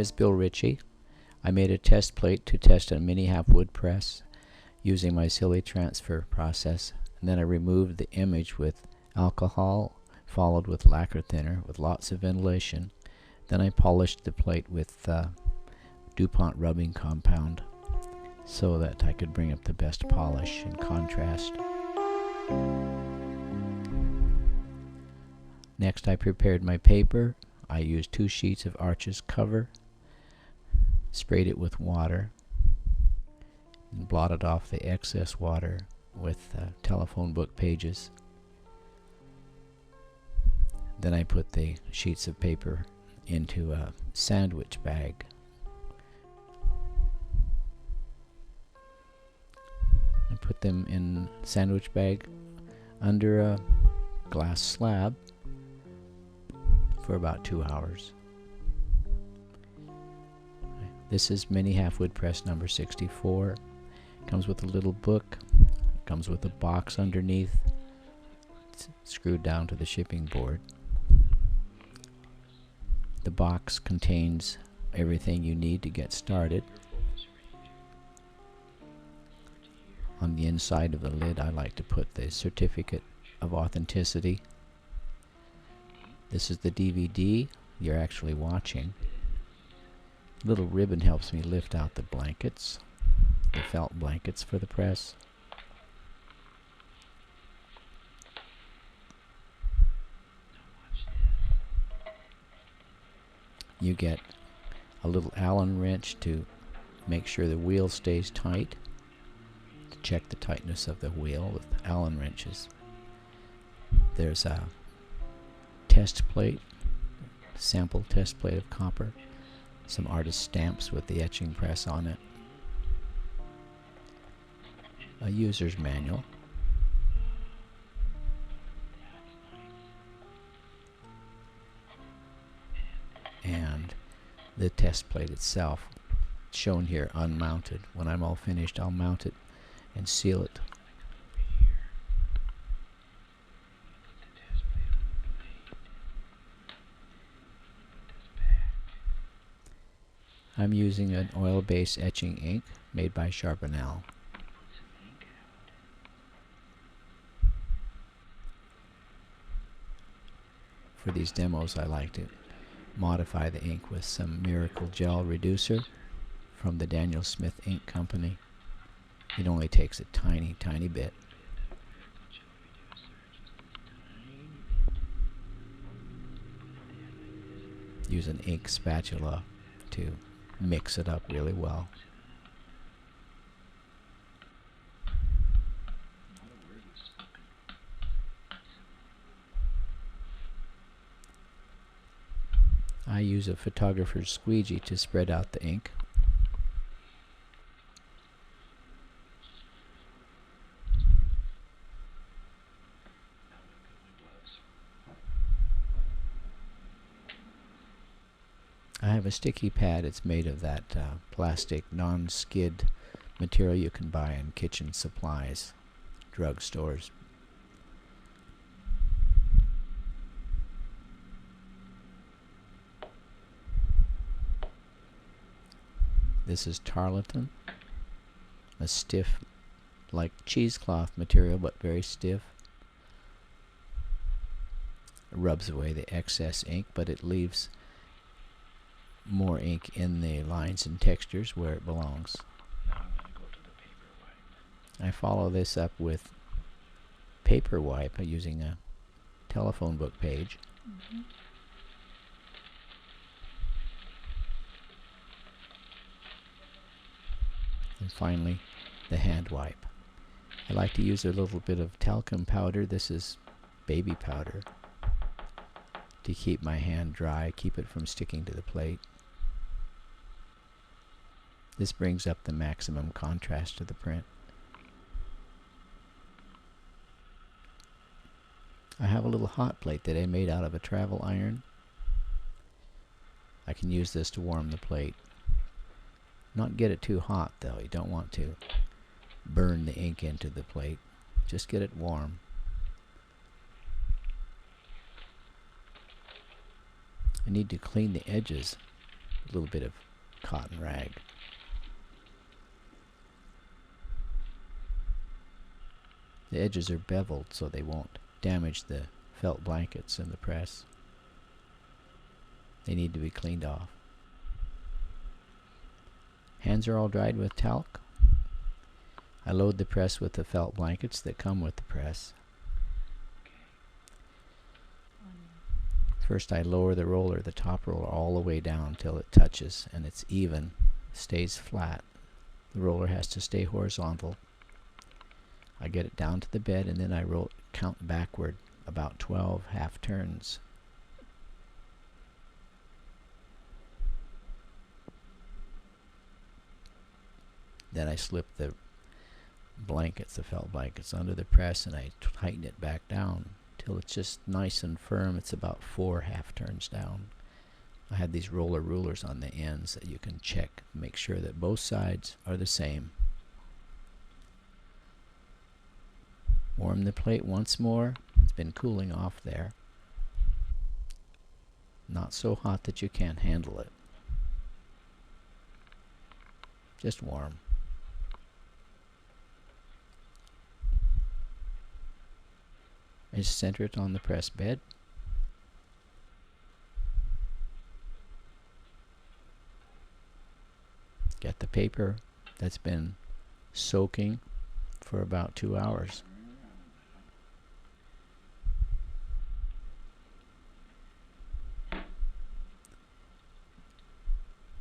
name is Bill Ritchie. I made a test plate to test a mini Halfwood press using my silly transfer process, and then I removed the image with alcohol followed with lacquer thinner with lots of ventilation. Then I polished the plate with DuPont rubbing compound so that I could bring up the best polish and contrast. Next I prepared my paper. I used 2 sheets of Arches cover, sprayed it with water, and blotted off the excess water with telephone book pages. Then I put the sheets of paper into a sandwich bag. I put them in sandwich bag under a glass slab for about 2 hours. This is Mini Halfwood Press number 64. Comes with a little book. It comes with a box underneath. It's screwed down to the shipping board. The box contains everything you need to get started. On the inside of the lid, I like to put the certificate of authenticity. This is the DVD you're actually watching. Little ribbon helps me lift out the blankets, the felt blankets for the press. You get a little Allen wrench to make sure the wheel stays tight, to check the tightness of the wheel with Allen wrenches. There's a test plate, sample test plate of copper, some artist stamps with the etching press on it, a user's manual, and the test plate itself, shown here unmounted. When I'm all finished, I'll mount it and seal it. I'm using an oil-based etching ink made by Charbonnel. For these demos, I like to modify the ink with some Miracle Gel Reducer from the Daniel Smith Ink Company. It only takes a tiny, tiny bit. Use an ink spatula to mix it up really well. I use a photographer's squeegee to spread out the ink. I have a sticky pad. It's made of that plastic non-skid material you can buy in kitchen supplies, drugstores. This is tarlatan, a stiff, like cheesecloth material, but very stiff. It rubs away the excess ink, but it leaves more ink in the lines and textures where it belongs. I follow this up with paper wipe using a telephone book page. And finally, the hand wipe. I like to use a little bit of talcum powder. This is baby powder to keep my hand dry, keep it from sticking to the plate. This brings up the maximum contrast to the print. I have a little hot plate that I made out of a travel iron. I can use this to warm the plate. Not get it too hot though. You don't want to burn the ink into the plate. Just get it warm. I need to clean the edges little bit of cotton rag. The edges are beveled so they won't damage the felt blankets in the press. They need to be cleaned off. Hands are all dried with talc. I load the press with the felt blankets that come with the press. First I lower the roller, the top roller, all the way down till it touches and it's even, stays flat. The roller has to stay horizontal. I get it down to the bed and then I count backward about 12 half turns. Then I slip the blankets, the felt blankets, under the press and I tighten it back down till it's just nice and firm. It's about 4 half turns down. I have these roller rulers on the ends that you can check, make sure that both sides are the same. Warm the plate once more. It's been cooling off there. Not so hot that you can't handle it. Just warm. I just center it on the press bed. Get the paper that's been soaking for about 2 hours.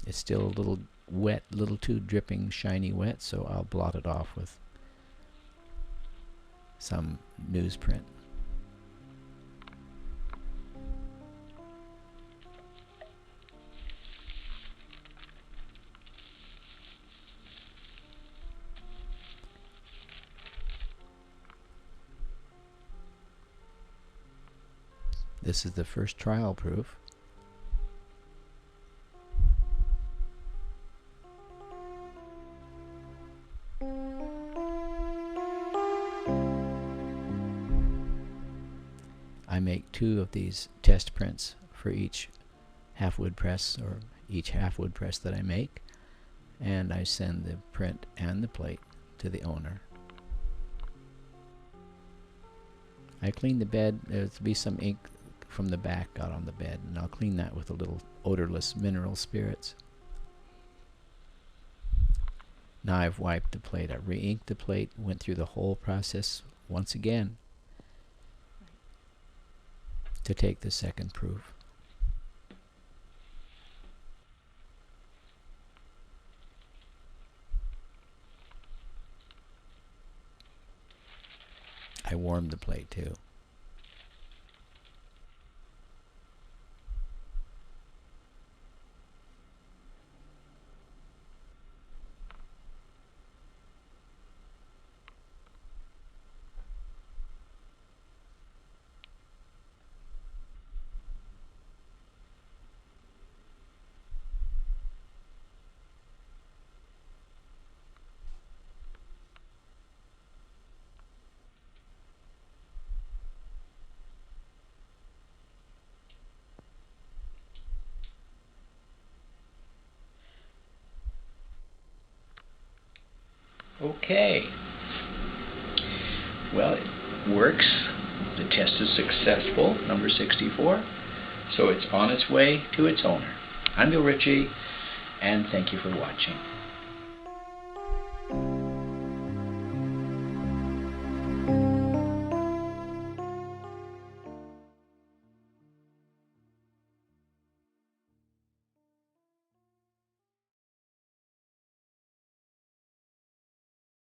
It's still a little wet, a little too dripping, shiny wet, so I'll blot it off with some newsprint. This is the first trial proof. I make 2 of these test prints for each halfwood press, or each halfwood press that I make, and I send the print and the plate to the owner. I clean the bed. There'll be some ink from the back got on the bed, and I'll clean that with a little odorless mineral spirits. Now I've wiped the plate. I re-inked the plate, went through the whole process once again to take the second proof. I warmed the plate too. Okay. Well, it works. The test is successful, number 64. So it's on its way to its owner. I'm Ritchie, and thank you for watching.